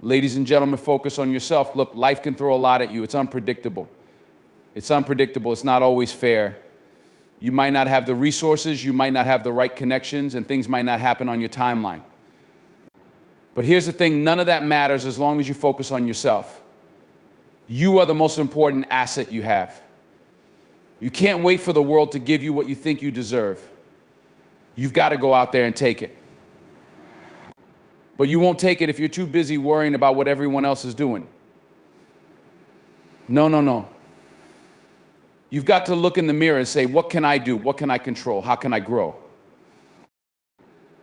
Ladies and gentlemen, focus on yourself. Look, life can throw a lot at you. It's unpredictable. It's unpredictable. It's not always fair. You might not have the resources, you might not have the right connections, and things might not happen on your timeline. But here's the thing, none of that matters as long as you focus on yourself. You are the most important asset you have. You can't wait for the world to give you what you think you deserve. You've got to go out there and take it. But you won't take it if you're too busy worrying about what everyone else is doing. No, no, no. You've got to look in the mirror and say, what can I do? What can I control? How can I grow?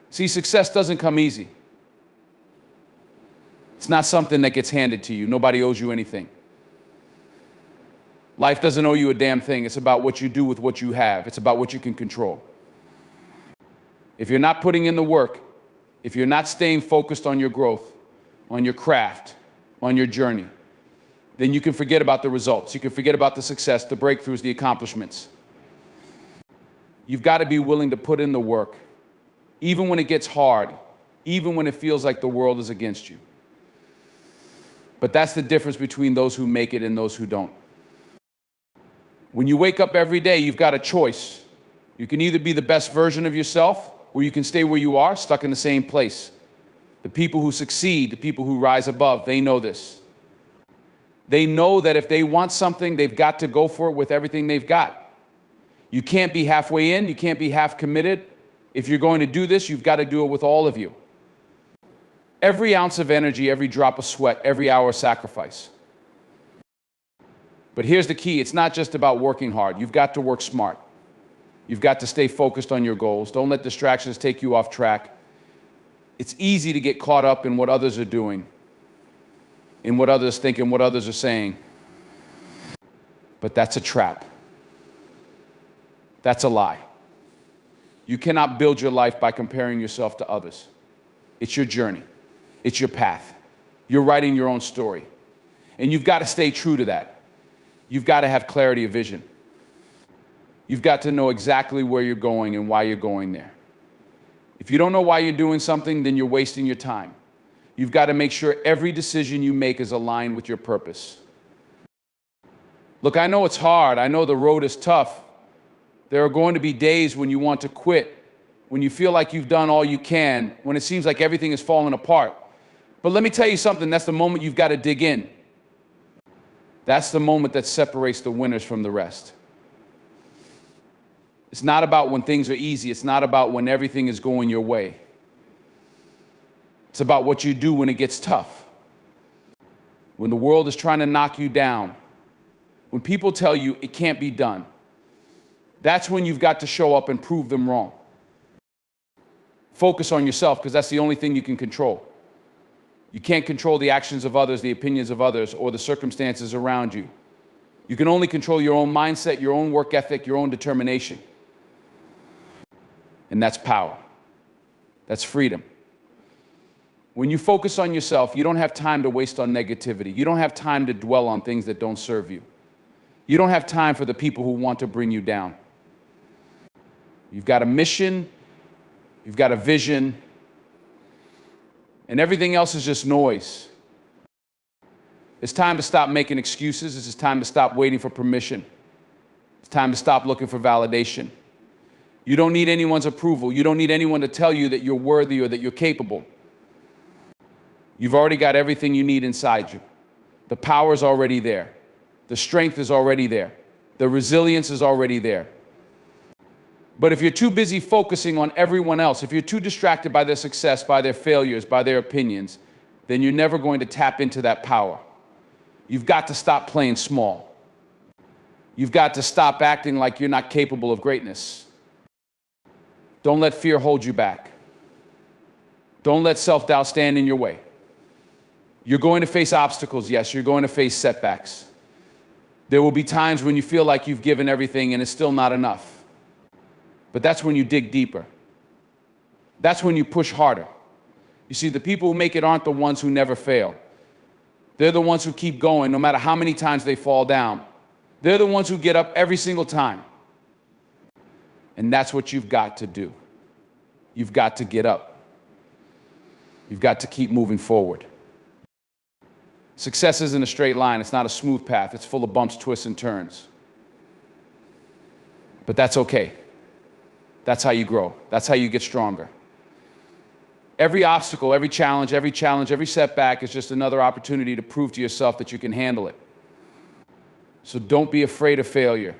See, success doesn't come easy. It's not something that gets handed to you. Nobody owes you anything. Life doesn't owe you a damn thing. It's about what you do with what you have. It's about what you can control. If you're not putting in the work, if you're not staying focused on your growth, on your craft, on your journey, then you can forget about the results. You can forget about the success, the breakthroughs, the accomplishments. You've got to be willing to put in the work, even when it gets hard, even when it feels like the world is against you. But that's the difference between those who make it and those who don't. When you wake up every day, you've got a choice. You can either be the best version of yourself, or you can stay where you are, stuck in the same place. The people who succeed, the people who rise above, they know this. They know that if they want something, they've got to go for it with everything they've got. You can't be halfway in, you can't be half committed. If you're going to do this, you've got to do it with all of you. Every ounce of energy, every drop of sweat, every hour of sacrifice. But here's the key, it's not just about working hard. You've got to work smart. You've got to stay focused on your goals. Don't let distractions take you off track. It's easy to get caught up in what others are doing, in what others think and what others are saying. But that's a trap. That's a lie. You cannot build your life by comparing yourself to others. It's your journey. It's your path. You're writing your own story. And you've got to stay true to that. You've got to have clarity of vision. You've got to know exactly where you're going and why you're going there. If you don't know why you're doing something, then you're wasting your time. You've got to make sure every decision you make is aligned with your purpose. Look, I know it's hard. I know the road is tough. There are going to be days when you want to quit, when you feel like you've done all you can, when it seems like everything is falling apart. But let me tell you something, that's the moment you've got to dig in. That's the moment that separates the winners from the rest. It's not about when things are easy. It's not about when everything is going your way. It's about what you do when it gets tough. When the world is trying to knock you down. When people tell you it can't be done. That's when you've got to show up and prove them wrong. Focus on yourself, because that's the only thing you can control. You can't control the actions of others, the opinions of others, or the circumstances around you. You can only control your own mindset, your own work ethic, your own determination. And that's power. That's freedom. When you focus on yourself, you don't have time to waste on negativity. You don't have time to dwell on things that don't serve you. You don't have time for the people who want to bring you down. You've got a mission, you've got a vision, and everything else is just noise. It's time to stop making excuses. It's time to stop waiting for permission. It's time to stop looking for validation. You don't need anyone's approval. You don't need anyone to tell you that you're worthy or that you're capable. You've already got everything you need inside you. The power is already there. The strength is already there. The resilience is already there. But if you're too busy focusing on everyone else, if you're too distracted by their success, by their failures, by their opinions, then you're never going to tap into that power. You've got to stop playing small. You've got to stop acting like you're not capable of greatness. Don't let fear hold you back. Don't let self-doubt stand in your way. You're going to face obstacles, yes. You're going to face setbacks. There will be times when you feel like you've given everything and it's still not enough. But that's when you dig deeper. That's when you push harder. You see, the people who make it aren't the ones who never fail. They're the ones who keep going no matter how many times they fall down. They're the ones who get up every single time. And that's what you've got to do. You've got to get up. You've got to keep moving forward. Success isn't a straight line. It's not a smooth path. It's full of bumps, twists, and turns. But that's okay. That's how you grow. That's how you get stronger. Every obstacle, every challenge, every setback is just another opportunity to prove to yourself that you can handle it. So don't be afraid of failure.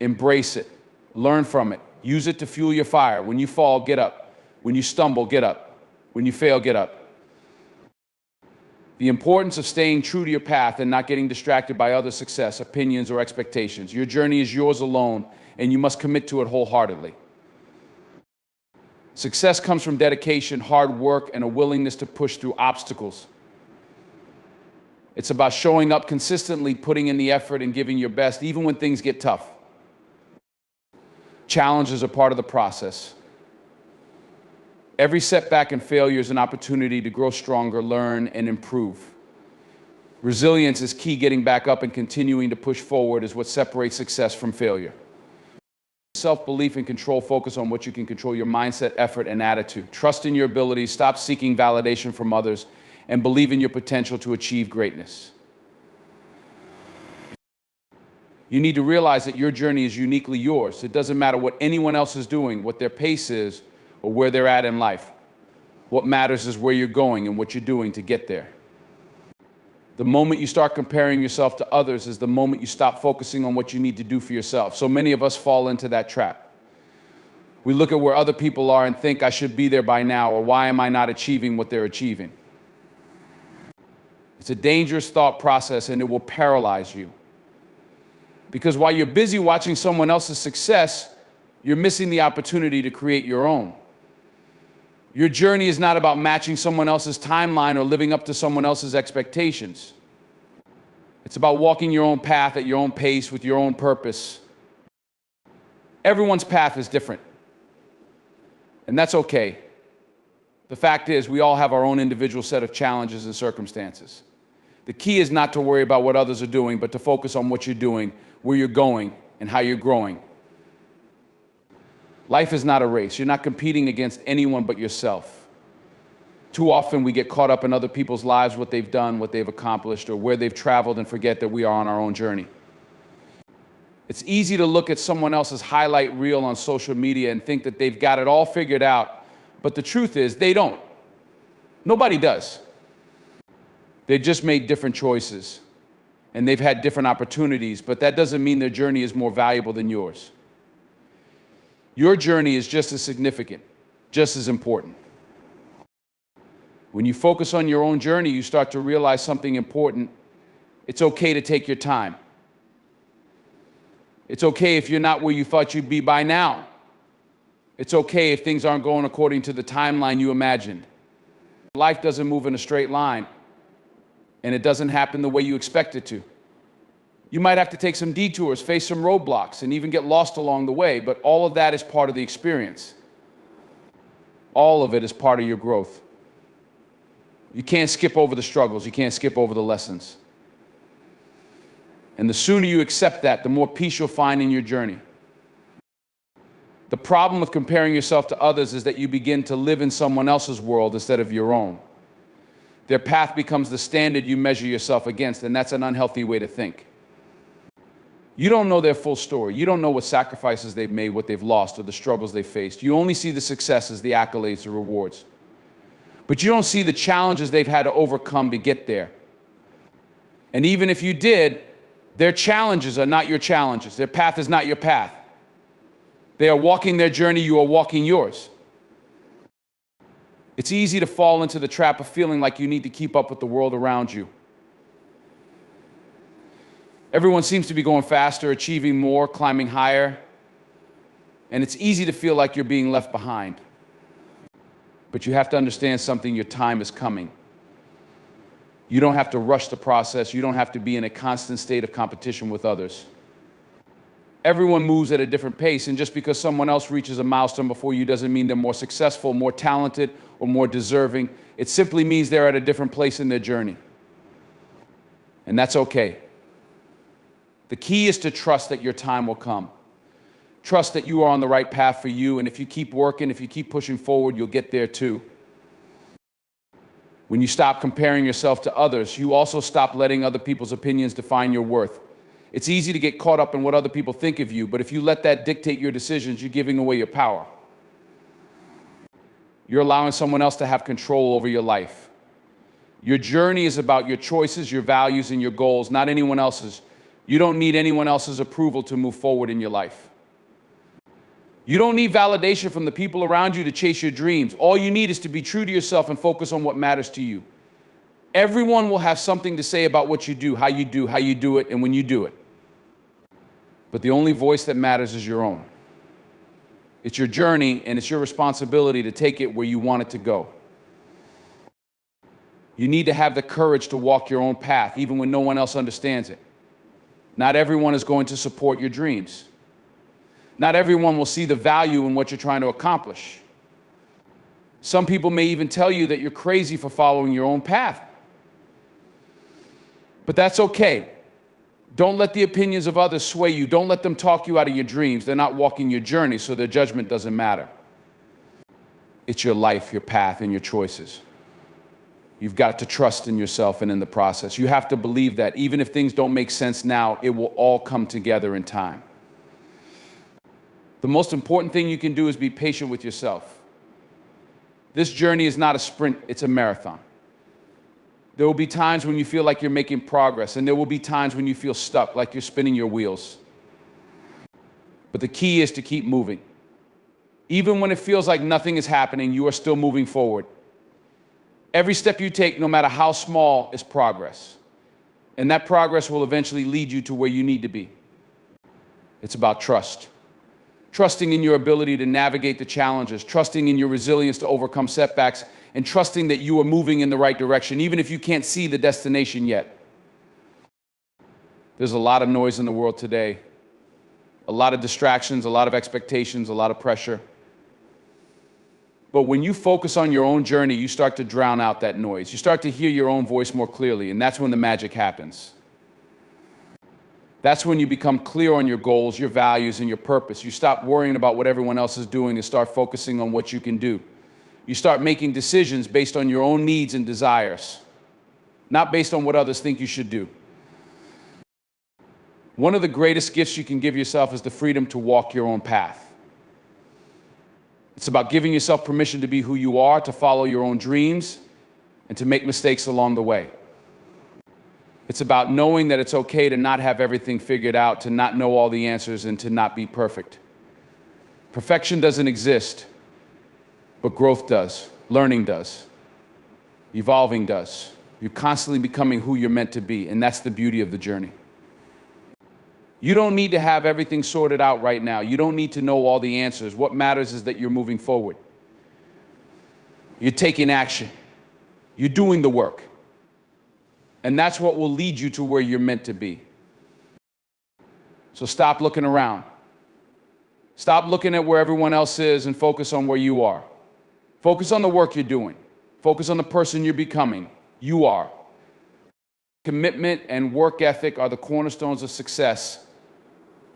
Embrace it. Learn from it. Use it to fuel your fire. When you fall, get up. When you stumble, get up. When you fail, get up. The importance of staying true to your path and not getting distracted by other success, opinions, or expectations. Your journey is yours alone, and you must commit to it wholeheartedly. Success comes from dedication, hard work, and a willingness to push through obstacles. It's about showing up consistently, putting in the effort, and giving your best, even when things get tough. Challenges are part of the process. Every setback and failure is an opportunity to grow stronger, learn, and improve. Resilience is key. Getting back up and continuing to push forward is what separates success from failure. Self-belief and control focus on what you can control: your mindset, effort, and attitude. Trust in your abilities, stop seeking validation from others, and believe in your potential to achieve greatness. You need to realize that your journey is uniquely yours. It doesn't matter what anyone else is doing, what their pace is, or where they're at in life. What matters is where you're going and what you're doing to get there. The moment you start comparing yourself to others is the moment you stop focusing on what you need to do for yourself. So many of us fall into that trap. We look at where other people are and think, I should be there by now, or why am I not achieving what they're achieving? It's a dangerous thought process, and it will paralyze you. Because while you're busy watching someone else's success, you're missing the opportunity to create your own. Your journey is not about matching someone else's timeline or living up to someone else's expectations. It's about walking your own path at your own pace with your own purpose. Everyone's path is different, and that's okay. The fact is, we all have our own individual set of challenges and circumstances. The key is not to worry about what others are doing, but to focus on what you're doing, where you're going, and how you're growing. Life is not a race. You're not competing against anyone but yourself. Too often we get caught up in other people's lives, what they've done, what they've accomplished, or where they've traveled, and forget that we are on our own journey. It's easy to look at someone else's highlight reel on social media and think that they've got it all figured out, but the truth is they don't. Nobody does. They just made different choices, and they've had different opportunities, but that doesn't mean their journey is more valuable than yours. Your journey is just as significant, just as important. When you focus on your own journey, you start to realize something important. It's okay to take your time. It's okay if you're not where you thought you'd be by now. It's okay if things aren't going according to the timeline you imagined. Life doesn't move in a straight line, and it doesn't happen the way you expect it to. You might have to take some detours, face some roadblocks, and even get lost along the way, but all of that is part of the experience. All of it is part of your growth. You can't skip over the struggles. You can't skip over the lessons. And the sooner you accept that, the more peace you'll find in your journey. The problem with comparing yourself to others is that you begin to live in someone else's world instead of your own. Their path becomes the standard you measure yourself against, and that's an unhealthy way to think. You don't know their full story. You don't know what sacrifices they've made, what they've lost, or the struggles they've faced. You only see the successes, the accolades, the rewards. But you don't see the challenges they've had to overcome to get there. And even if you did, their challenges are not your challenges. Their path is not your path. They are walking their journey, you are walking yours. It's easy to fall into the trap of feeling like you need to keep up with the world around you. Everyone seems to be going faster, achieving more, climbing higher, and it's easy to feel like you're being left behind. But you have to understand something: your time is coming. You don't have to rush the process. You don't have to be in a constant state of competition with others. Everyone moves at a different pace, and just because someone else reaches a milestone before you doesn't mean they're more successful, more talented, or more deserving. It simply means they're at a different place in their journey. And that's okay. The key is to trust that your time will come. Trust that you are on the right path for you, and if you keep working, if you keep pushing forward, you'll get there too. When you stop comparing yourself to others, you also stop letting other people's opinions define your worth. It's easy to get caught up in what other people think of you, but if you let that dictate your decisions, you're giving away your power. You're allowing someone else to have control over your life. Your journey is about your choices, your values, and your goals, not anyone else's. You don't need anyone else's approval to move forward in your life. You don't need validation from the people around you to chase your dreams. All you need is to be true to yourself and focus on what matters to you. Everyone will have something to say about what you do, how you do it, and when you do it. But the only voice that matters is your own. It's your journey, and it's your responsibility to take it where you want it to go. You need to have the courage to walk your own path, even when no one else understands it. Not everyone is going to support your dreams. Not everyone will see the value in what you're trying to accomplish. Some people may even tell you that you're crazy for following your own path. But that's okay. Don't let the opinions of others sway you. Don't let them talk you out of your dreams. They're not walking your journey, so their judgment doesn't matter. It's your life, your path, and your choices. You've got to trust in yourself and in the process. You have to believe that even if things don't make sense now, it will all come together in time. The most important thing you can do is be patient with yourself. This journey is not a sprint, it's a marathon. There will be times when you feel like you're making progress, and there will be times when you feel stuck, like you're spinning your wheels. But the key is to keep moving. Even when it feels like nothing is happening, you are still moving forward. Every step you take, no matter how small, is progress. And that progress will eventually lead you to where you need to be. It's about trust. Trusting in your ability to navigate the challenges, trusting in your resilience to overcome setbacks, and trusting that you are moving in the right direction, even if you can't see the destination yet. There's a lot of noise in the world today, a lot of distractions, a lot of expectations, a lot of pressure. But when you focus on your own journey, you start to drown out that noise. You start to hear your own voice more clearly, and that's when the magic happens. That's when you become clear on your goals, your values, and your purpose. You stop worrying about what everyone else is doing and start focusing on what you can do. You start making decisions based on your own needs and desires, not based on what others think you should do. One of the greatest gifts you can give yourself is the freedom to walk your own path. It's about giving yourself permission to be who you are, to follow your own dreams, and to make mistakes along the way. It's about knowing that it's okay to not have everything figured out, to not know all the answers, and to not be perfect. Perfection doesn't exist, but growth does, learning does, evolving does. You're constantly becoming who you're meant to be, and that's the beauty of the journey. You don't need to have everything sorted out right now. You don't need to know all the answers. What matters is that you're moving forward. You're taking action. You're doing the work. And that's what will lead you to where you're meant to be. So stop looking around. Stop looking at where everyone else is and focus on where you are. Focus on the work you're doing. Focus on the person you're becoming. You are. Commitment and work ethic are the cornerstones of success,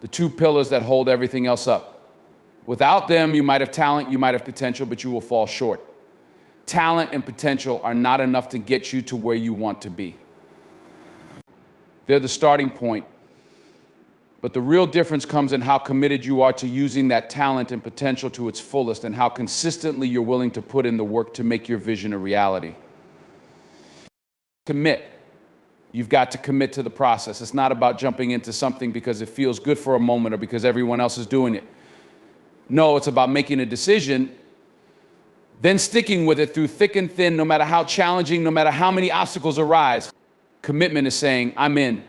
the two pillars that hold everything else up. Without them, you might have talent, you might have potential, but you will fall short. Talent and potential are not enough to get you to where you want to be. They're the starting point, but the real difference comes in how committed you are to using that talent and potential to its fullest, and how consistently you're willing to put in the work to make your vision a reality. Commit. You've got to commit to the process. It's not about jumping into something because it feels good for a moment or because everyone else is doing it. No, it's about making a decision, then sticking with it through thick and thin, no matter how challenging, no matter how many obstacles arise. Commitment is saying, I'm in,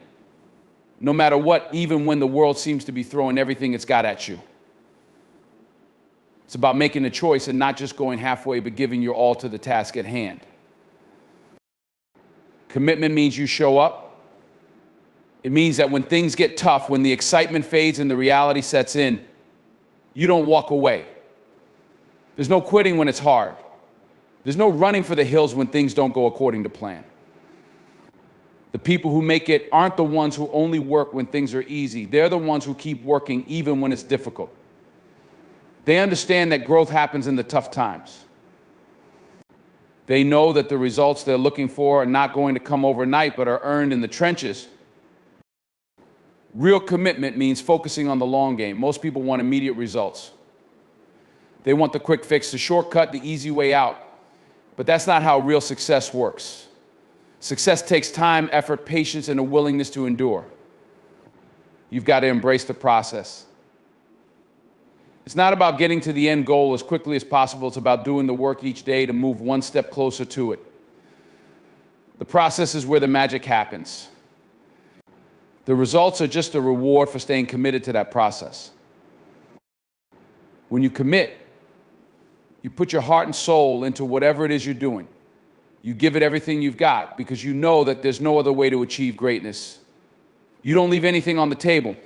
no matter what, even when the world seems to be throwing everything it's got at you. It's about making a choice and not just going halfway, but giving your all to the task at hand. Commitment means you show up. It means that when things get tough, when the excitement fades and the reality sets in, you don't walk away. There's no quitting when it's hard. There's no running for the hills when things don't go according to plan. The people who make it aren't the ones who only work when things are easy. They're the ones who keep working even when it's difficult. They understand that growth happens in the tough times. They know that the results they're looking for are not going to come overnight, but are earned in the trenches. Real commitment means focusing on the long game. Most people want immediate results. They want the quick fix, the shortcut, the easy way out. But that's not how real success works. Success takes time, effort, patience, and a willingness to endure. You've got to embrace the process. It's not about getting to the end goal as quickly as possible. It's about doing the work each day to move one step closer to it. The process is where the magic happens. The results are just a reward for staying committed to that process. When you commit, you put your heart and soul into whatever it is you're doing. You give it everything you've got because you know that there's no other way to achieve greatness. You don't leave anything on the table.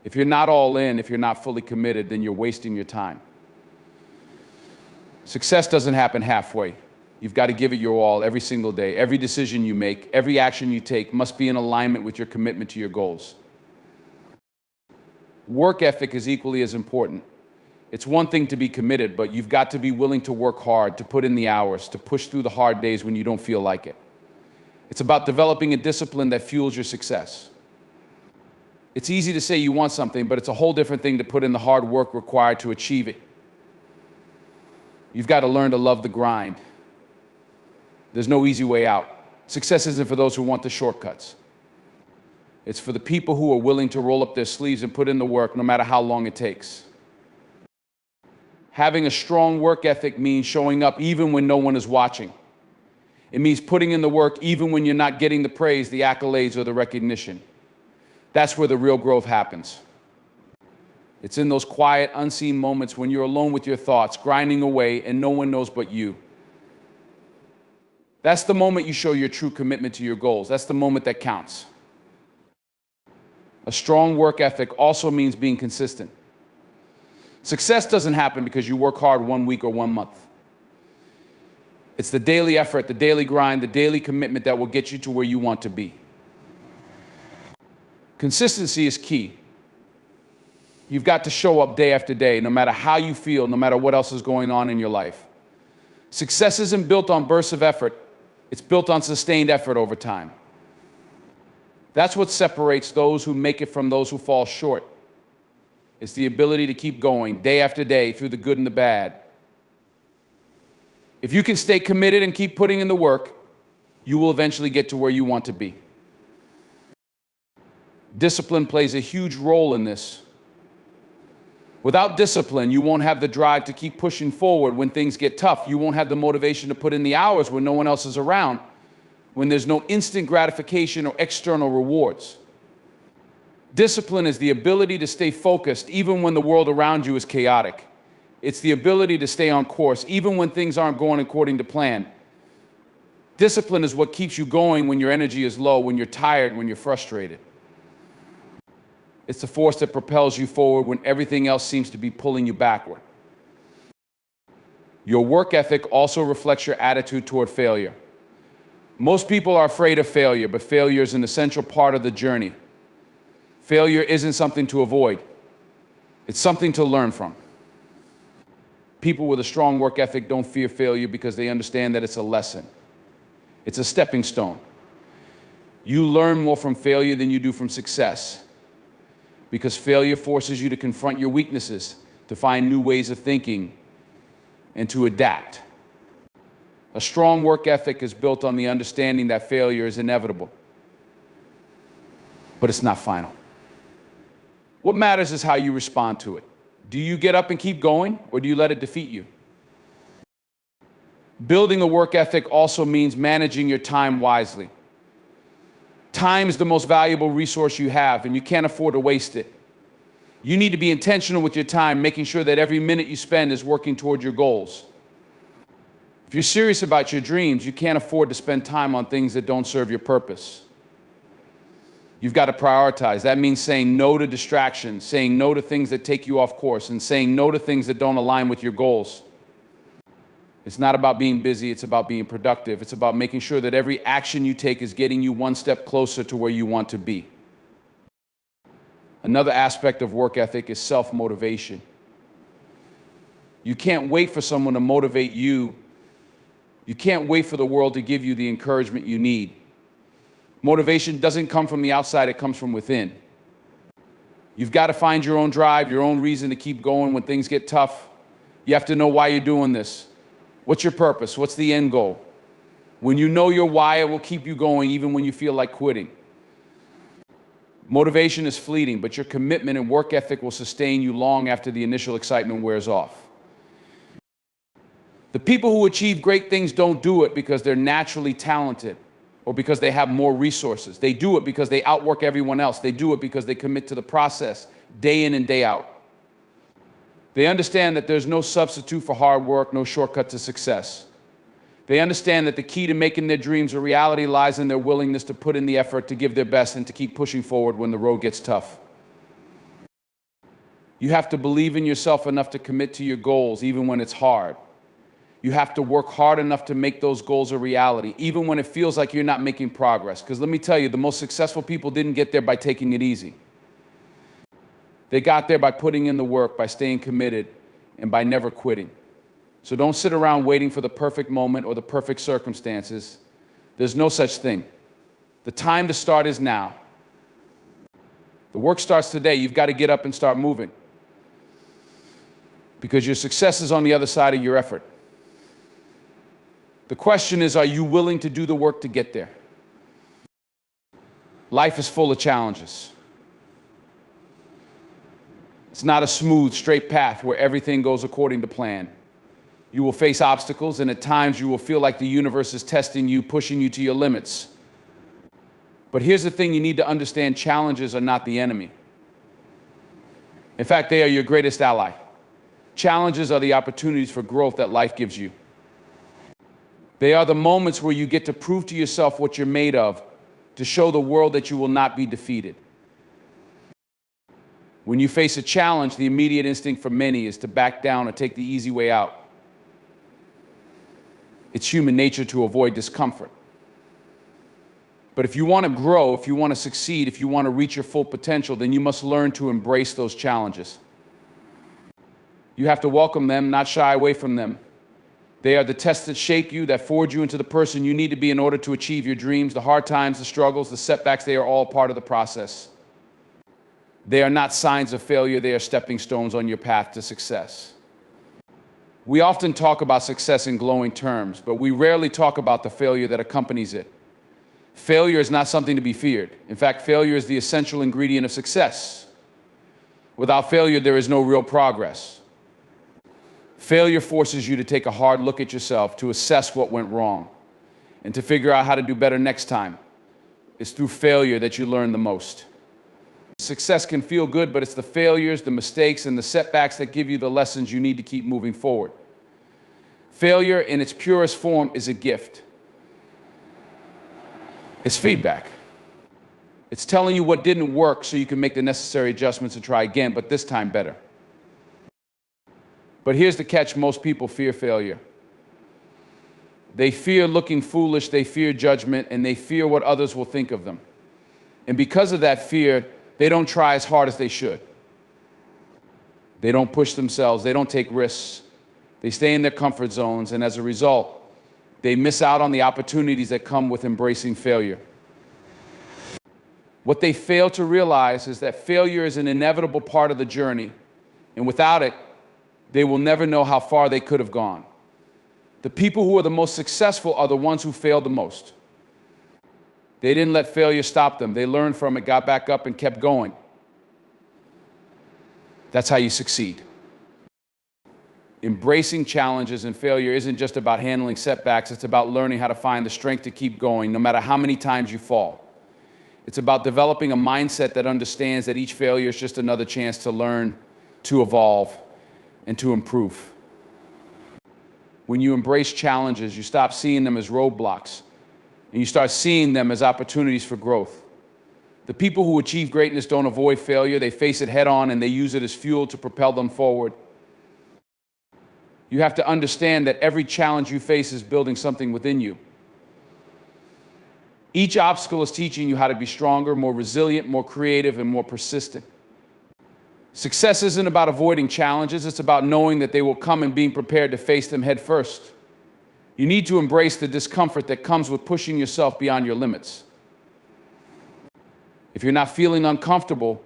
If you're not all in, if you're not fully committed, then you're wasting your time. Success doesn't happen halfway. You've got to give it your all every single day. Every decision you make, every action you take must be in alignment with your commitment to your goals. Work ethic is equally as important. It's one thing to be committed, but you've got to be willing to work hard, to put in the hours, to push through the hard days when you don't feel like it. It's about developing a discipline that fuels your success. It's easy to say you want something, but it's a whole different thing to put in the hard work required to achieve it. You've got to learn to love the grind. There's no easy way out. Success isn't for those who want the shortcuts. It's for the people who are willing to roll up their sleeves and put in the work no matter how long it takes. Having a strong work ethic means showing up even when no one is watching. It means putting in the work even when you're not getting the praise, the accolades, or the recognition. That's where the real growth happens. It's in those quiet, unseen moments when you're alone with your thoughts, grinding away, and no one knows but you. That's the moment you show your true commitment to your goals. That's the moment that counts. A strong work ethic also means being consistent. Success doesn't happen because you work hard 1 week or 1 month. It's the daily effort, the daily grind, the daily commitment that will get you to where you want to be. Consistency is key. You've got to show up day after day, no matter how you feel, no matter what else is going on in your life. Success isn't built on bursts of effort. It's built on sustained effort over time. That's what separates those who make it from those who fall short. It's the ability to keep going day after day through the good and the bad. If you can stay committed and keep putting in the work, you will eventually get to where you want to be. Discipline plays a huge role in this. Without discipline, you won't have the drive to keep pushing forward when things get tough. You won't have the motivation to put in the hours when no one else is around, when there's no instant gratification or external rewards. Discipline is the ability to stay focused even when the world around you is chaotic. It's the ability to stay on course even when things aren't going according to plan. Discipline is what keeps you going when your energy is low, when you're tired, when you're frustrated. It's the force that propels you forward when everything else seems to be pulling you backward. Your work ethic also reflects your attitude toward failure. Most people are afraid of failure, but failure is an essential part of the journey. Failure isn't something to avoid. It's something to learn from. People with a strong work ethic don't fear failure because they understand that it's a lesson. It's a stepping stone. You learn more from failure than you do from success, because failure forces you to confront your weaknesses, to find new ways of thinking, and to adapt. A strong work ethic is built on the understanding that failure is inevitable, but it's not final. What matters is how you respond to it. Do you get up and keep going, or do you let it defeat you? Building a work ethic also means managing your time wisely. Time is the most valuable resource you have, and you can't afford to waste it. You need to be intentional with your time, making sure that every minute you spend is working toward your goals. If you're serious about your dreams, you can't afford to spend time on things that don't serve your purpose. You've got to prioritize. That means saying no to distractions, saying no to things that take you off course, and saying no to things that don't align with your goals. It's not about being busy, it's about being productive. It's about making sure that every action you take is getting you one step closer to where you want to be. Another aspect of work ethic is self-motivation. You can't wait for someone to motivate you You can't wait for the world to give you the encouragement you need. Motivation doesn't come from the outside, it comes from within. You've got to find your own drive, your own reason to keep going when things get tough. You have to know why you're doing this. What's your purpose? What's the end goal? When you know your why, it will keep you going even when you feel like quitting. Motivation is fleeting, but your commitment and work ethic will sustain you long after the initial excitement wears off. The people who achieve great things don't do it because they're naturally talented or because they have more resources. They do it because they outwork everyone else. They do it because they commit to the process day in and day out. They understand that there's no substitute for hard work, no shortcut to success. They understand that the key to making their dreams a reality lies in their willingness to put in the effort, to give their best, and to keep pushing forward when the road gets tough. You have to believe in yourself enough to commit to your goals, even when it's hard. You have to work hard enough to make those goals a reality, even when it feels like you're not making progress. Because let me tell you, the most successful people didn't get there by taking it easy. They got there by putting in the work, by staying committed, and by never quitting. So don't sit around waiting for the perfect moment or the perfect circumstances. There's no such thing. The time to start is now. The work starts today. You've got to get up and start moving, because your success is on the other side of your effort. The question is, are you willing to do the work to get there? Life is full of challenges. It's not a smooth, straight path where everything goes according to plan. You will face obstacles, and at times you will feel like the universe is testing you, pushing you to your limits. But here's the thing you need to understand: challenges are not the enemy. In fact, they are your greatest ally. Challenges are the opportunities for growth that life gives you. They are the moments where you get to prove to yourself what you're made of, to show the world that you will not be defeated. When you face a challenge, the immediate instinct for many is to back down or take the easy way out. It's human nature to avoid discomfort. But if you want to grow, if you want to succeed, if you want to reach your full potential, then you must learn to embrace those challenges. You have to welcome them, not shy away from them. They are the tests that shape you, that forge you into the person you need to be in order to achieve your dreams. The hard times, the struggles, the setbacks, they are all part of the process. They are not signs of failure. They are stepping stones on your path to success. We often talk about success in glowing terms, but we rarely talk about the failure that accompanies it. Failure is not something to be feared. In fact, failure is the essential ingredient of success. Without failure, there is no real progress. Failure forces you to take a hard look at yourself, to assess what went wrong, and to figure out how to do better next time. It's through failure that you learn the most. Success can feel good, but it's the failures, the mistakes, and the setbacks that give you the lessons you need to keep moving forward. Failure in its purest form is a gift. It's feedback. It's telling you what didn't work so you can make the necessary adjustments and try again, but this time better. But here's the catch: most people fear failure. They fear looking foolish, they fear judgment, and they fear what others will think of them. And because of that fear, they don't try as hard as they should. They don't push themselves, they don't take risks. They stay in their comfort zones, and as a result, they miss out on the opportunities that come with embracing failure. What they fail to realize is that failure is an inevitable part of the journey, and without it, they will never know how far they could have gone. The people who are the most successful are the ones who failed the most. They didn't let failure stop them. They learned from it, got back up, and kept going. That's how you succeed. Embracing challenges and failure isn't just about handling setbacks. It's about learning how to find the strength to keep going, no matter how many times you fall. It's about developing a mindset that understands that each failure is just another chance to learn, to evolve, and to improve. When you embrace challenges, you stop seeing them as roadblocks, and you start seeing them as opportunities for growth. The people who achieve greatness don't avoid failure. They face it head on, and they use it as fuel to propel them forward. You have to understand that every challenge you face is building something within you. Each obstacle is teaching you how to be stronger, more resilient, more creative, and more persistent. Success isn't about avoiding challenges. It's about knowing that they will come and being prepared to face them head first. You need to embrace the discomfort that comes with pushing yourself beyond your limits. If you're not feeling uncomfortable,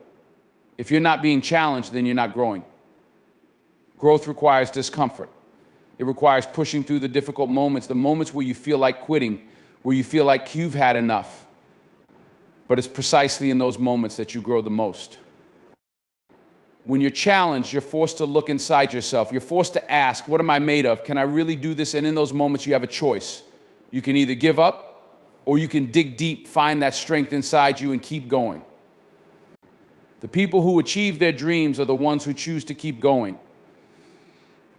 if you're not being challenged, then you're not growing. Growth requires discomfort. It requires pushing through the difficult moments, the moments where you feel like quitting, where you feel like you've had enough. But it's precisely in those moments that you grow the most. When you're challenged, you're forced to look inside yourself. You're forced to ask, what am I made of? Can I really do this? And in those moments, you have a choice. You can either give up, or you can dig deep, find that strength inside you, and keep going. The people who achieve their dreams are the ones who choose to keep going.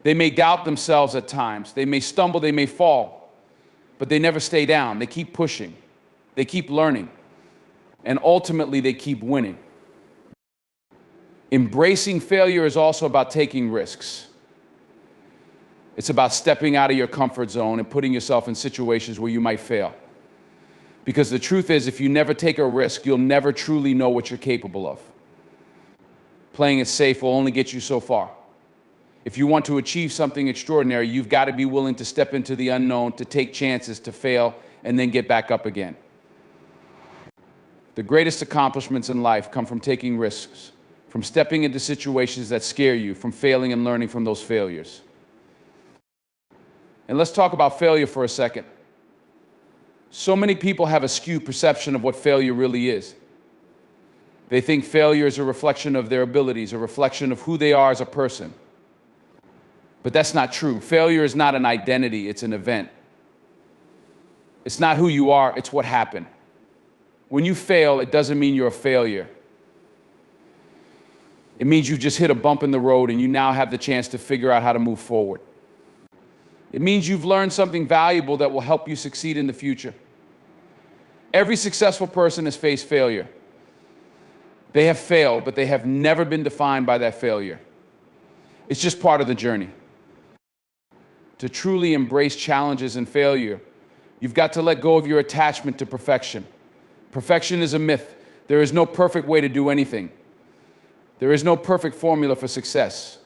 They may doubt themselves at times. They may stumble, they may fall, but they never stay down. They keep pushing. They keep learning. And ultimately, they keep winning. Embracing failure is also about taking risks. It's about stepping out of your comfort zone and putting yourself in situations where you might fail. Because the truth is, if you never take a risk, you'll never truly know what you're capable of. Playing it safe will only get you so far. If you want to achieve something extraordinary, you've got to be willing to step into the unknown, to take chances, to fail, and then get back up again. The greatest accomplishments in life come from taking risks, from stepping into situations that scare you, from failing and learning from those failures. And let's talk about failure for a second. So many people have a skewed perception of what failure really is. They think failure is a reflection of their abilities, a reflection of who they are as a person. But that's not true. Failure is not an identity, it's an event. It's not who you are, it's what happened. When you fail, it doesn't mean you're a failure. It means you just hit a bump in the road and you now have the chance to figure out how to move forward. It means you've learned something valuable that will help you succeed in the future. Every successful person has faced failure. They have failed, but they have never been defined by that failure. It's just part of the journey. To truly embrace challenges and failure, you've got to let go of your attachment to perfection. Perfection is a myth. There is no perfect way to do anything. There is no perfect formula for success.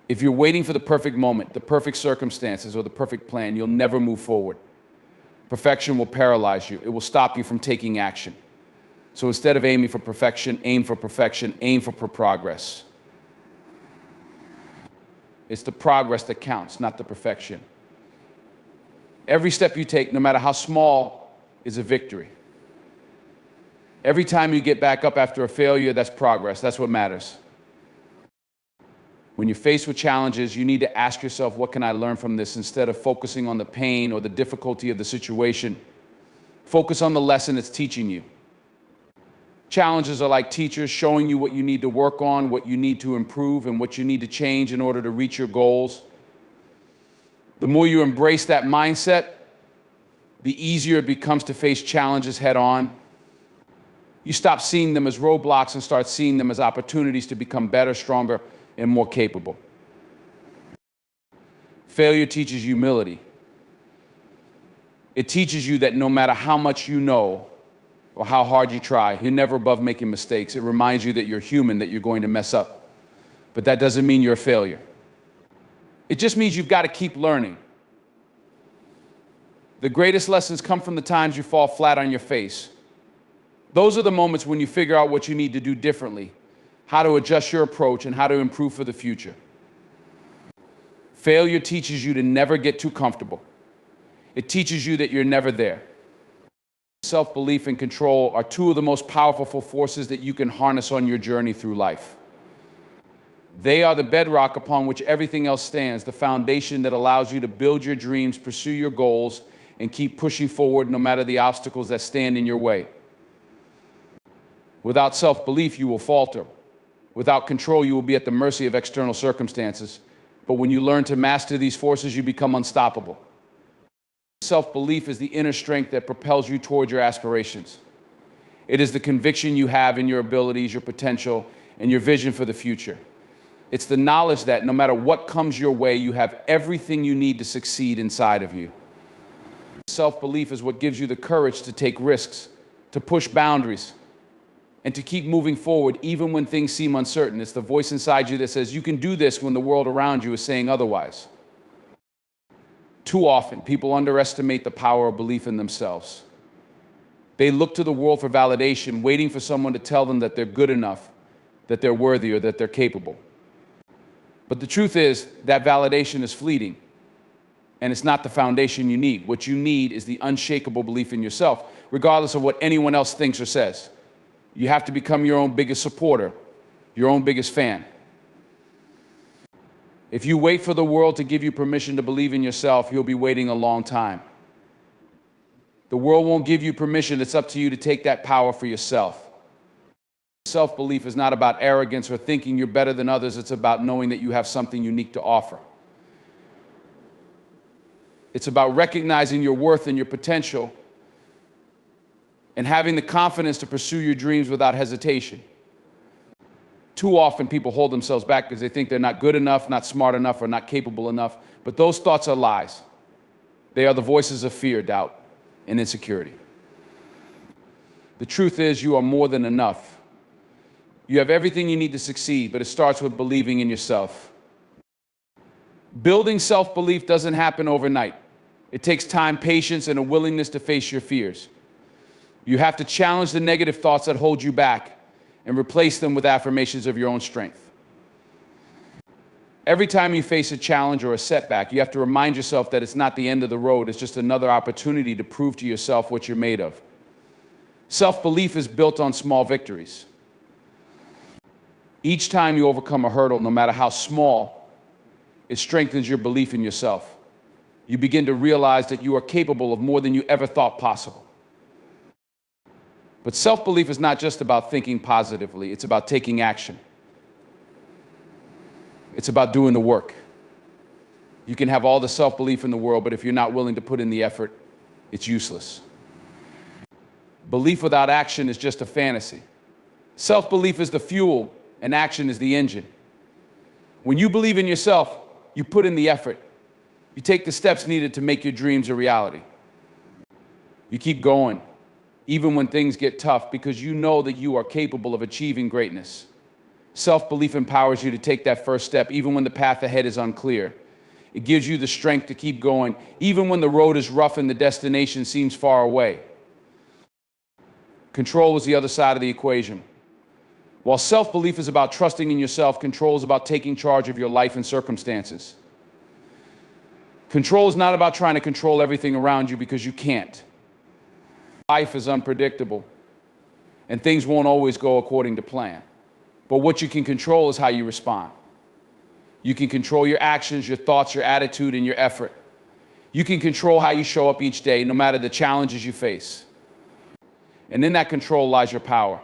If you're waiting for the perfect moment, the perfect circumstances, or the perfect plan, you'll never move forward. Perfection will paralyze you. It will stop you from taking action. So instead of aiming for perfection, aim for perfection, aim for progress. It's the progress that counts, not the perfection. Every step you take, no matter how small, is a victory. Every time you get back up after a failure, that's progress. That's what matters. When you're faced with challenges, you need to ask yourself, what can I learn from this? Instead of focusing on the pain or the difficulty of the situation, focus on the lesson it's teaching you. Challenges are like teachers showing you what you need to work on, what you need to improve, and what you need to change in order to reach your goals. The more you embrace that mindset, the easier it becomes to face challenges head on. You stop seeing them as roadblocks and start seeing them as opportunities to become better, stronger, and more capable. Failure teaches humility. It teaches you that no matter how much you know or how hard you try, you're never above making mistakes. It reminds you that you're human, that you're going to mess up. But that doesn't mean you're a failure. It just means you've got to keep learning. The greatest lessons come from the times you fall flat on your face. Those are the moments when you figure out what you need to do differently, how to adjust your approach, and how to improve for the future. Failure teaches you to never get too comfortable. It teaches you that you're never there. Self-belief and control are two of the most powerful forces that you can harness on your journey through life. They are the bedrock upon which everything else stands, the foundation that allows you to build your dreams, pursue your goals, and keep pushing forward no matter the obstacles that stand in your way. Without self-belief, you will falter. Without control, you will be at the mercy of external circumstances. But when you learn to master these forces, you become unstoppable. Self-belief is the inner strength that propels you toward your aspirations. It is the conviction you have in your abilities, your potential, and your vision for the future. It's the knowledge that no matter what comes your way, you have everything you need to succeed inside of you. Self-belief is what gives you the courage to take risks, to push boundaries, and to keep moving forward even when things seem uncertain. It's the voice inside you that says you can do this when the world around you is saying otherwise. Too often, people underestimate the power of belief in themselves. They look to the world for validation, waiting for someone to tell them that they're good enough, that they're worthy, or that they're capable. But the truth is that validation is fleeting, and it's not the foundation you need. What you need is the unshakable belief in yourself, regardless of what anyone else thinks or says. You have to become your own biggest supporter, your own biggest fan. If you wait for the world to give you permission to believe in yourself, you'll be waiting a long time. The world won't give you permission. It's up to you to take that power for yourself. Self-belief is not about arrogance or thinking you're better than others. It's about knowing that you have something unique to offer. It's about recognizing your worth and your potential and having the confidence to pursue your dreams without hesitation. Too often people hold themselves back because they think they're not good enough, not smart enough, or not capable enough. But those thoughts are lies. They are the voices of fear, doubt, and insecurity. The truth is you are more than enough. You have everything you need to succeed, but it starts with believing in yourself. Building self-belief doesn't happen overnight. It takes time, patience, and a willingness to face your fears. You have to challenge the negative thoughts that hold you back and replace them with affirmations of your own strength. Every time you face a challenge or a setback, you have to remind yourself that it's not the end of the road. It's just another opportunity to prove to yourself what you're made of. Self-belief is built on small victories. Each time you overcome a hurdle, no matter how small, it strengthens your belief in yourself. You begin to realize that you are capable of more than you ever thought possible. But self-belief is not just about thinking positively. It's about taking action. It's about doing the work. You can have all the self-belief in the world, but if you're not willing to put in the effort, it's useless. Belief without action is just a fantasy. Self-belief is the fuel, and action is the engine. When you believe in yourself, you put in the effort. You take the steps needed to make your dreams a reality. You keep going, even when things get tough, because you know that you are capable of achieving greatness. Self-belief empowers you to take that first step, even when the path ahead is unclear. It gives you the strength to keep going, even when the road is rough and the destination seems far away. Control is the other side of the equation. While self-belief is about trusting in yourself, control is about taking charge of your life and circumstances. Control is not about trying to control everything around you, because you can't. Life is unpredictable, and things won't always go according to plan. But what you can control is how you respond. You can control your actions, your thoughts, your attitude, and your effort. You can control how you show up each day, no matter the challenges you face. And in that control lies your power.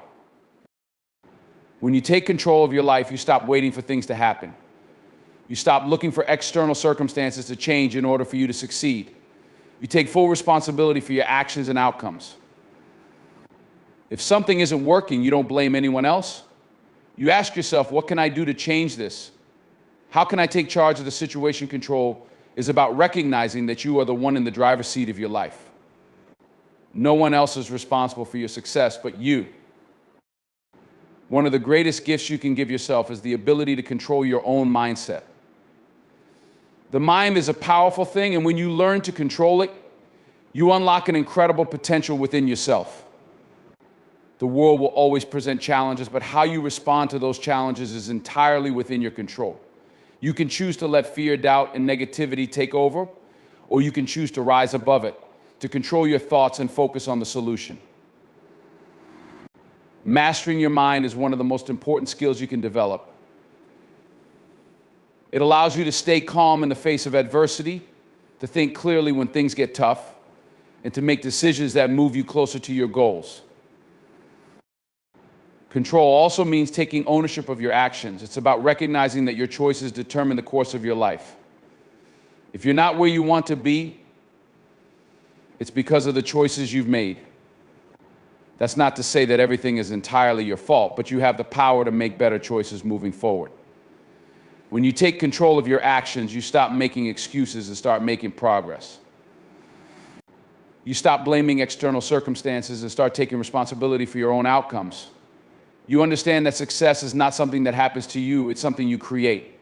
When you take control of your life, you stop waiting for things to happen. You stop looking for external circumstances to change in order for you to succeed. You take full responsibility for your actions and outcomes. If something isn't working, you don't blame anyone else. You ask yourself, what can I do to change this? How can I take charge of the situation? Control is about recognizing that you are the one in the driver's seat of your life. No one else is responsible for your success but you. One of the greatest gifts you can give yourself is the ability to control your own mindset. The mind is a powerful thing, and when you learn to control it, you unlock an incredible potential within yourself. The world will always present challenges, but how you respond to those challenges is entirely within your control. You can choose to let fear, doubt, and negativity take over, or you can choose to rise above it, to control your thoughts and focus on the solution. Mastering your mind is one of the most important skills you can develop. It allows you to stay calm in the face of adversity, to think clearly when things get tough, and to make decisions that move you closer to your goals. Control also means taking ownership of your actions. It's about recognizing that your choices determine the course of your life. If you're not where you want to be, it's because of the choices you've made. That's not to say that everything is entirely your fault, but you have the power to make better choices moving forward. When you take control of your actions, you stop making excuses and start making progress. You stop blaming external circumstances and start taking responsibility for your own outcomes. You understand that success is not something that happens to you, it's something you create.